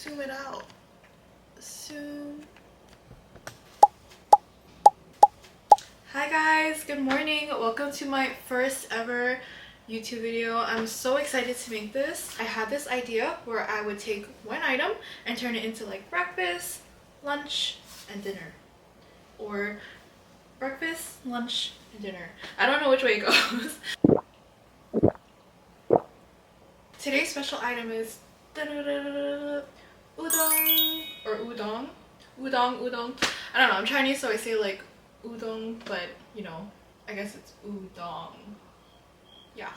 zoom it out. Zoom. Hi guys, good morning. Welcome to my first ever YouTube video. I'm so excited to make this. I had this idea where I would take one item and turn it into like breakfast, lunch, and dinner. Or breakfast, lunch, and dinner. I don't know which way it goes. Today's special item is udon or udon. Udon. I don't know, I'm Chinese so I say like udon, but you know, I guess it's udon. Yeah.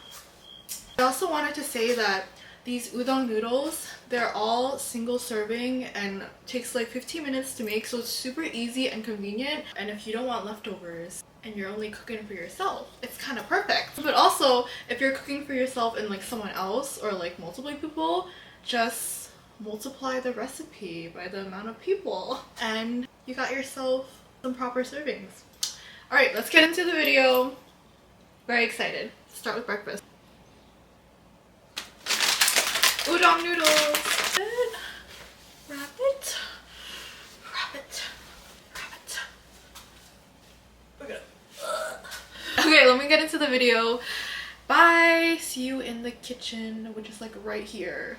I also wanted to say that these udon noodles, they're all single serving and takes like 15 minutes to make, so it's super easy and convenient. And if you don't want leftovers and you're only cooking for yourself, it's kind of perfect. But also, if you're cooking for yourself and like someone else or like multiple people, just multiply the recipe by the amount of people and you got yourself some proper servings. Alright, let's get into the video. Very excited. Start with breakfast. Udon noodles. Wrap it. Okay, let me get into the video. Bye. See you in the kitchen, which is like right here.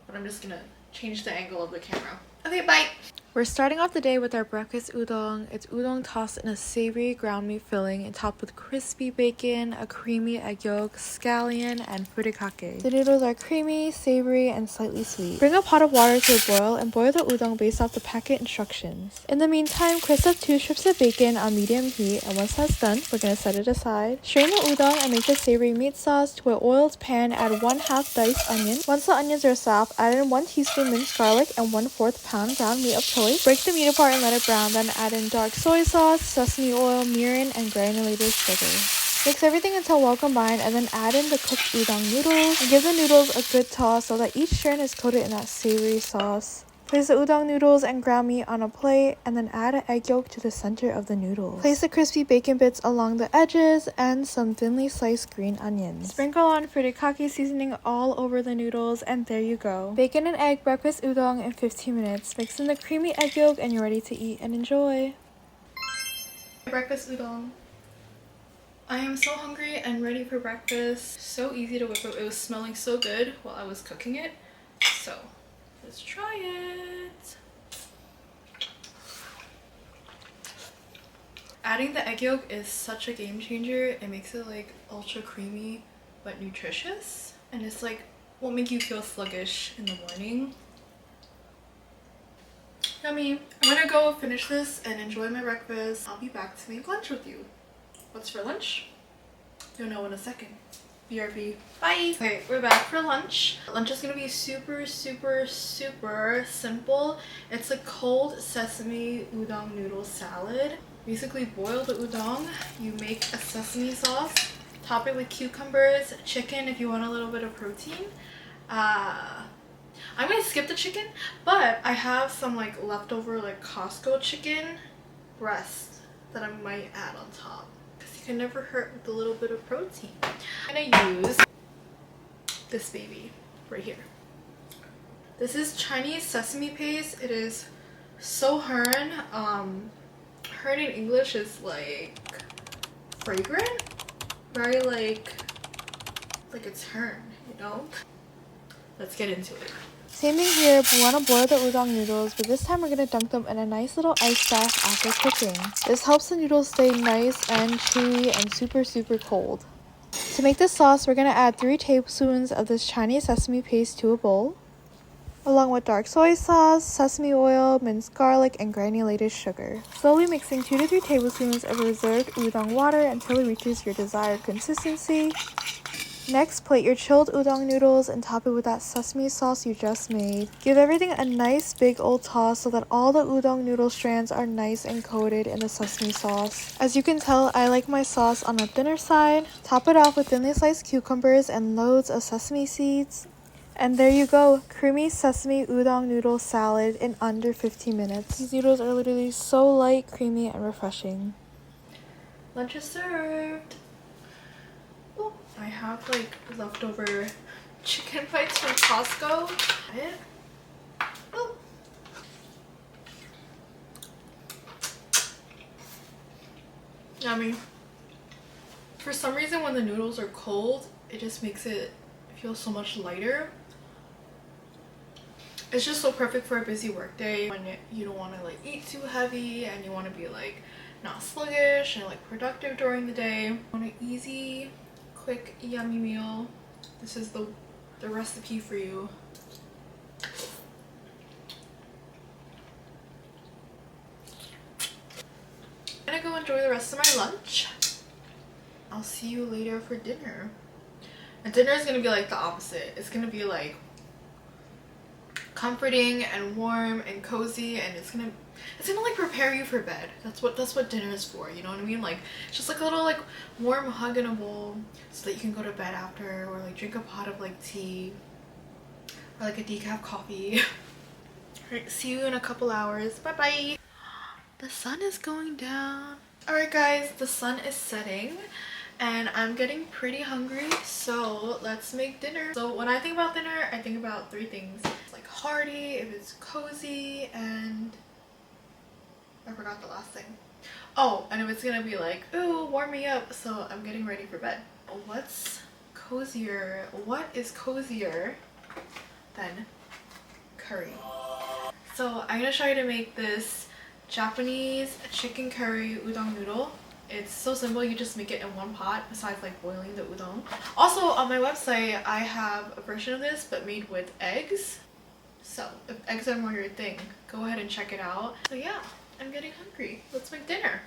But I'm just gonna change the angle of the camera. Okay, bye. We're starting off the day with our breakfast udon. It's udon tossed in a savory ground meat filling and topped with crispy bacon, a creamy egg yolk, scallion, and furikake. The noodles are creamy, savory, and slightly sweet. Bring a pot of water to a boil and boil the udon based off the packet instructions. In the meantime, crisp up 2 strips of bacon on medium heat, and once that's done, we're gonna set it aside. Strain the udon and make the savory meat sauce. To an oiled pan, add 1/2 diced onion. Once the onions are soft, add in 1 teaspoon minced garlic and 1/4 pound ground meat of choice. Break the meat apart and let it brown, then add in dark soy sauce, sesame oil, mirin, and granulated sugar. Mix everything until well combined and then add in the cooked udon noodles and give the noodles a good toss so that each strand is coated in that savory sauce. Place the udon noodles and ground meat on a plate and then add an egg yolk to the center of the noodles. Place the crispy bacon bits along the edges and some thinly sliced green onions. Sprinkle on furikake seasoning all over the noodles and there you go. Bacon and egg breakfast udon in 15 minutes. Mix in the creamy egg yolk and you're ready to eat and enjoy. Breakfast udon. I am so hungry and ready for breakfast. So easy to whip up. It was smelling so good while I was cooking it. So let's try it. Adding the egg yolk is such a game changer. It makes it like ultra creamy but nutritious. And it's like won't make you feel sluggish in the morning. Yummy. I'm gonna go finish this and enjoy my breakfast. I'll be back to make lunch with you. What's for lunch? You'll know in a second. BRB. Bye! Okay, we're back for lunch. Lunch is gonna be super simple. It's a cold sesame udon noodle salad. Basically boil the udon, you make a sesame sauce, top it with cucumbers, chicken if you want a little bit of protein. I'm gonna skip the chicken, but I have some like leftover like Costco chicken breast that I might add on top. You can never hurt with a little bit of protein. I'm gonna use this baby right here. This is Chinese sesame paste. It is so hern. Hern in English is like fragrant, very like it's hern, you know? Let's get into it. Same thing here, we want to boil the udon noodles, but this time we're going to dunk them in a nice little ice bath after cooking. This helps the noodles stay nice and chewy and super cold. To make this sauce, we're going to add 3 tablespoons of this Chinese sesame paste to a bowl, along with dark soy sauce, sesame oil, minced garlic, and granulated sugar. Slowly mixing 2 to 3 tablespoons of reserved udon water until it reaches your desired consistency. Next, plate your chilled udon noodles and top it with that sesame sauce you just made. Give everything a nice big old toss so that all the udon noodle strands are nice and coated in the sesame sauce. As you can tell, I like my sauce on the thinner side. Top it off with thinly sliced cucumbers and loads of sesame seeds. And there you go, creamy sesame udon noodle salad in under 15 minutes. These noodles are literally so light, creamy, and refreshing. Lunch is served. I have like leftover chicken bites from Costco. Oh. Yummy. For some reason when the noodles are cold, it just makes it feel so much lighter. It's just so perfect for a busy work day when you don't want to like eat too heavy and you want to be like not sluggish and like productive during the day. Want an easy, quick, yummy meal. This is the recipe for you. I'm gonna go enjoy the rest of my lunch. I'll see you later for dinner. And dinner is gonna be like the opposite. It's gonna be like comforting and warm and cozy, and it's gonna like prepare you for bed. That's what dinner is for, you know what I mean? Like it's just like a little like warm hug in a bowl so that you can go to bed after, or like drink a pot of like tea or like a decaf coffee. Alright, see you in a couple hours. Bye bye. The sun is going down. Alright guys, the sun is setting and I'm getting pretty hungry, so let's make dinner. So when I think about dinner, I think about three things. It's like hearty, if it's cozy, and I forgot the last thing. Oh, and if it's gonna be like, ooh, warm me up, so I'm getting ready for bed. What's cozier? What is cozier than curry? So I'm gonna try to make this Japanese chicken curry udon noodle. It's so simple, you just make it in one pot besides like boiling the udon. Also on my website I have a version of this but made with eggs. So if eggs are more your thing, go ahead and check it out. So yeah, I'm getting hungry. Let's make dinner.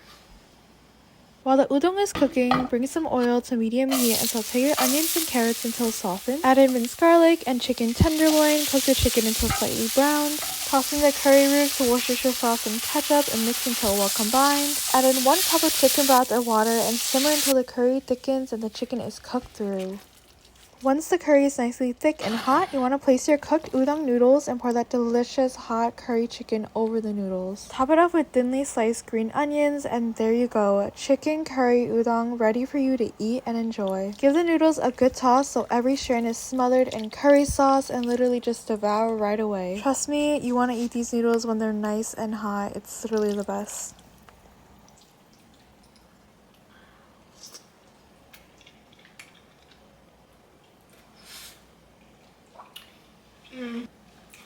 While the udon is cooking, bring some oil to medium heat and saute your onions and carrots until softened. Add in minced garlic and chicken tenderloin. Cook the chicken until slightly browned. Toss in the curry roots, Worcestershire sauce, and ketchup and mix until well combined. Add in 1 cup of chicken broth or water and simmer until the curry thickens and the chicken is cooked through. Once the curry is nicely thick and hot, you want to place your cooked udon noodles and pour that delicious hot curry chicken over the noodles. Top it off with thinly sliced green onions, and there you go, chicken curry udon ready for you to eat and enjoy. Give the noodles a good toss so every strand is smothered in curry sauce and literally just devour right away. Trust me, you want to eat these noodles when they're nice and hot. It's literally the best.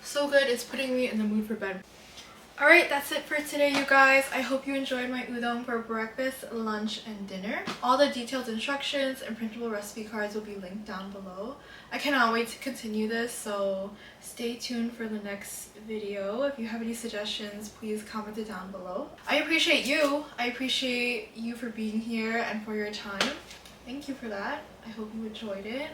So good, it's putting me in the mood for bed. Alright, that's it for today, you guys. I hope you enjoyed my udon for breakfast, lunch, and dinner. All the detailed instructions and printable recipe cards will be linked down below. I cannot wait to continue this, so stay tuned for the next video. If you have any suggestions, please comment it down below. I appreciate you. I appreciate you for being here and for your time. Thank you for that. I hope you enjoyed it.